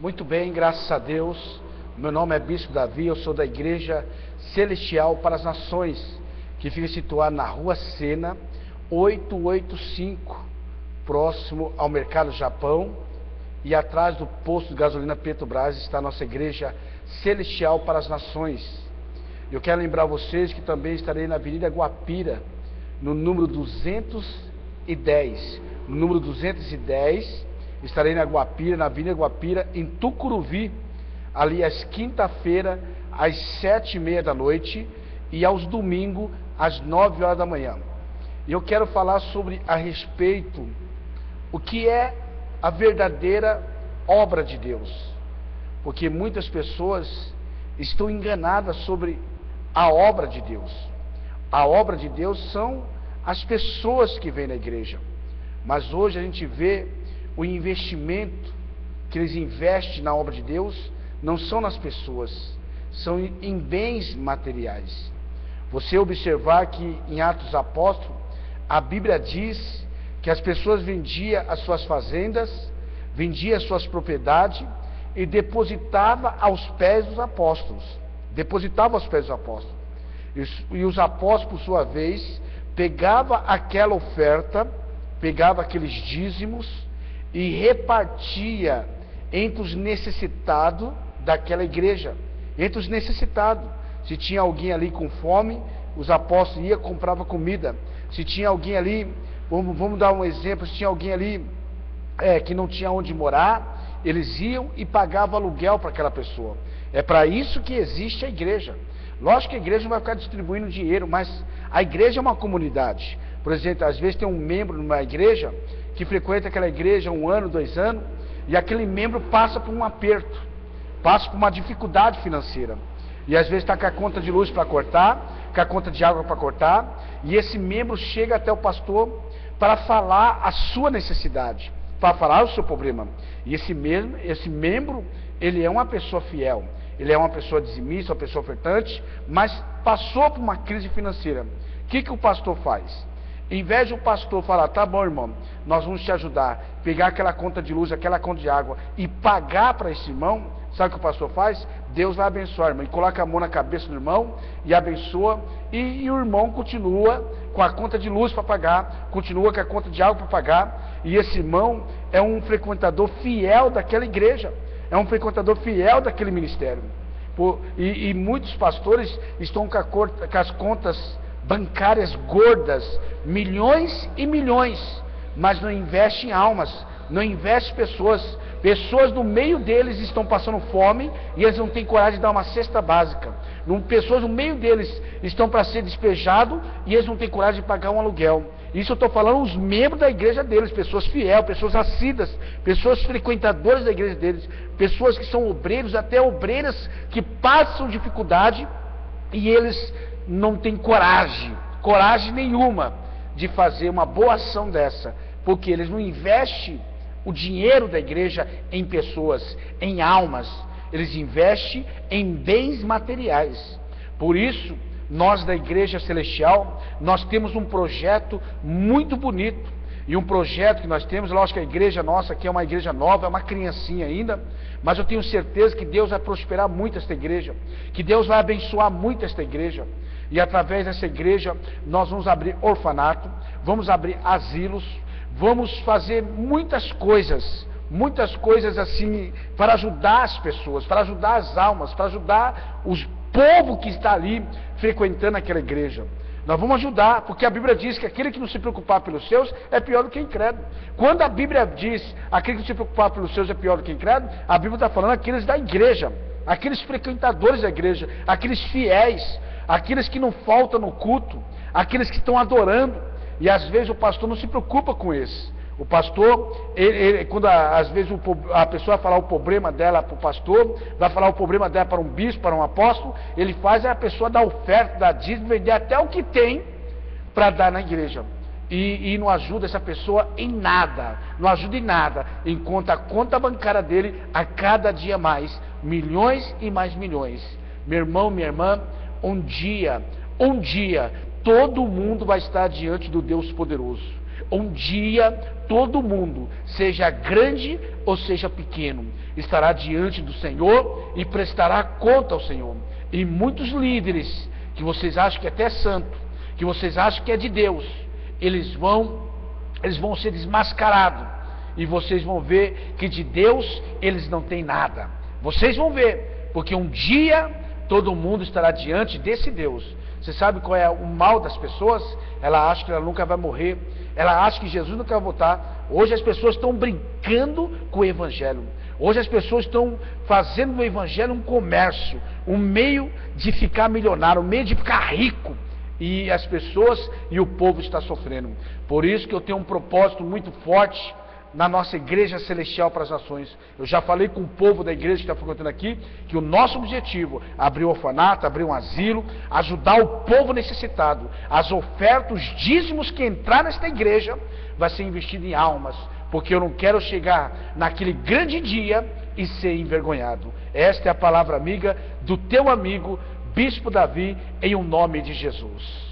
Muito bem, graças a Deus. Meu nome é Bispo Davi, eu sou da Igreja Celestial para as Nações, que fica situada na Rua Sena, 885, próximo ao Mercado Japão, e atrás do posto de gasolina Petrobras está a nossa Igreja Celestial para as Nações. Eu quero lembrar vocês que também estarei na Avenida Guapira, no número 210. No número 210, estarei na Avenida Guapira, em Tucuruvi, ali às quinta-feira, às 7h30 da noite, e aos domingos, às 9 horas da manhã. E eu quero falar sobre a respeito o que é a verdadeira obra de Deus, porque muitas pessoas estão enganadas sobre a obra de Deus. A obra de Deus são as pessoas que vêm na igreja, mas hoje a gente vê o investimento que eles investem na obra de Deus não são nas pessoas, são em bens materiais. Você observar que em Atos dos Apóstolos, a Bíblia diz que as pessoas vendiam as suas fazendas, vendiam as suas propriedades e depositava aos pés dos apóstolos. Depositava aos pés dos apóstolos. E os apóstolos, por sua vez, pegava aquela oferta, pegava aqueles dízimos e repartia entre os necessitados daquela igreja, entre os necessitados. Se tinha alguém ali com fome, os apóstolos iam e compravam comida. Se tinha alguém ali, vamos dar um exemplo, se tinha alguém ali que não tinha onde morar, eles iam e pagavam aluguel para aquela pessoa. É para isso que existe a igreja. Lógico que a igreja não vai ficar distribuindo dinheiro, mas a igreja é uma comunidade. Por exemplo, às vezes tem um membro numa igreja que frequenta aquela igreja 1 ano, 2 anos, e aquele membro passa por um aperto, passa por uma dificuldade financeira, e às vezes está com a conta de luz para cortar, com a conta de água para cortar, e esse membro chega até o pastor para falar a sua necessidade, para falar o seu problema. E esse membro, ele é uma pessoa fiel, ele é uma pessoa dizimista, uma pessoa ofertante, mas passou por uma crise financeira. O que o pastor faz? Em vez de o pastor falar, tá bom, irmão, nós vamos te ajudar, pegar aquela conta de luz, aquela conta de água e pagar para esse irmão, sabe o que o pastor faz? Deus vai abençoar, irmão, e coloca a mão na cabeça do irmão e abençoa, e o irmão continua com a conta de luz para pagar, continua com a conta de água para pagar, e esse irmão é um frequentador fiel daquela igreja, é um frequentador fiel daquele ministério. E muitos pastores estão com as contas bancárias gordas, milhões e milhões, mas não investem em almas, não investem em pessoas no meio deles estão passando fome e eles não têm coragem de dar uma cesta básica. Pessoas no meio deles estão para ser despejados e eles não têm coragem de pagar um aluguel. Isso eu estou falando os membros da igreja deles, pessoas fiéis, pessoas assíduas, pessoas frequentadoras da igreja deles, pessoas que são obreiros, até obreiras que passam dificuldade e eles não têm coragem nenhuma de fazer uma boa ação dessa, porque eles não investem o dinheiro da igreja em pessoas, em almas, eles investem em bens materiais. Por isso, nós da Igreja Celestial, nós temos um projeto muito bonito, e um projeto que nós temos, lógico que a igreja nossa aqui é uma igreja nova, é uma criancinha ainda, mas eu tenho certeza que Deus vai prosperar muito esta igreja, que Deus vai abençoar muito esta igreja, e através dessa igreja nós vamos abrir orfanato, vamos abrir asilos, vamos fazer muitas coisas assim, para ajudar as pessoas, para ajudar as almas, para ajudar os povo que está ali frequentando aquela igreja. Nós vamos ajudar, porque a Bíblia diz que aquele que não se preocupar pelos seus é pior do que incrédulo. Quando a Bíblia diz aquele que não se preocupar pelos seus é pior do que incrédulo, a Bíblia está falando aqueles da igreja, aqueles frequentadores da igreja, aqueles fiéis, aqueles que não faltam no culto, aqueles que estão adorando. E às vezes o pastor não se preocupa com esse. O pastor, quando às vezes a pessoa vai falar o problema dela para o pastor, vai falar o problema dela para um bispo, para um apóstolo, ele faz a pessoa dar oferta, dar dízimo, vender até o que tem para dar na igreja. E não ajuda essa pessoa em nada, não ajuda em nada, enquanto a conta bancária dele a cada dia mais, milhões e mais milhões. Meu irmão, minha irmã, um dia, todo mundo vai estar diante do Deus poderoso. Um dia, todo mundo, seja grande ou seja pequeno, estará diante do Senhor e prestará conta ao Senhor. E muitos líderes, que vocês acham que é até santo, que vocês acham que é de Deus, eles vão ser desmascarados, e vocês vão ver que de Deus eles não têm nada. Vocês vão ver, porque um dia todo mundo estará diante desse Deus. Você sabe qual é o mal das pessoas? Ela acha que ela nunca vai morrer, ela acha que Jesus nunca vai voltar. Hoje as pessoas estão brincando com o Evangelho. Hoje as pessoas estão fazendo do Evangelho um comércio, um meio de ficar milionário, um meio de ficar rico. E as pessoas e o povo está sofrendo. Por isso que eu tenho um propósito muito forte na nossa igreja celestial para as nações. Eu já falei com o povo da igreja que está frequentando aqui, que o nosso objetivo é abrir um orfanato, abrir um asilo, ajudar o povo necessitado. As ofertas, os dízimos que entrar nesta igreja, vai ser investido em almas, porque eu não quero chegar naquele grande dia e ser envergonhado. Esta é a palavra amiga do teu amigo, Bispo Davi, em o nome de Jesus.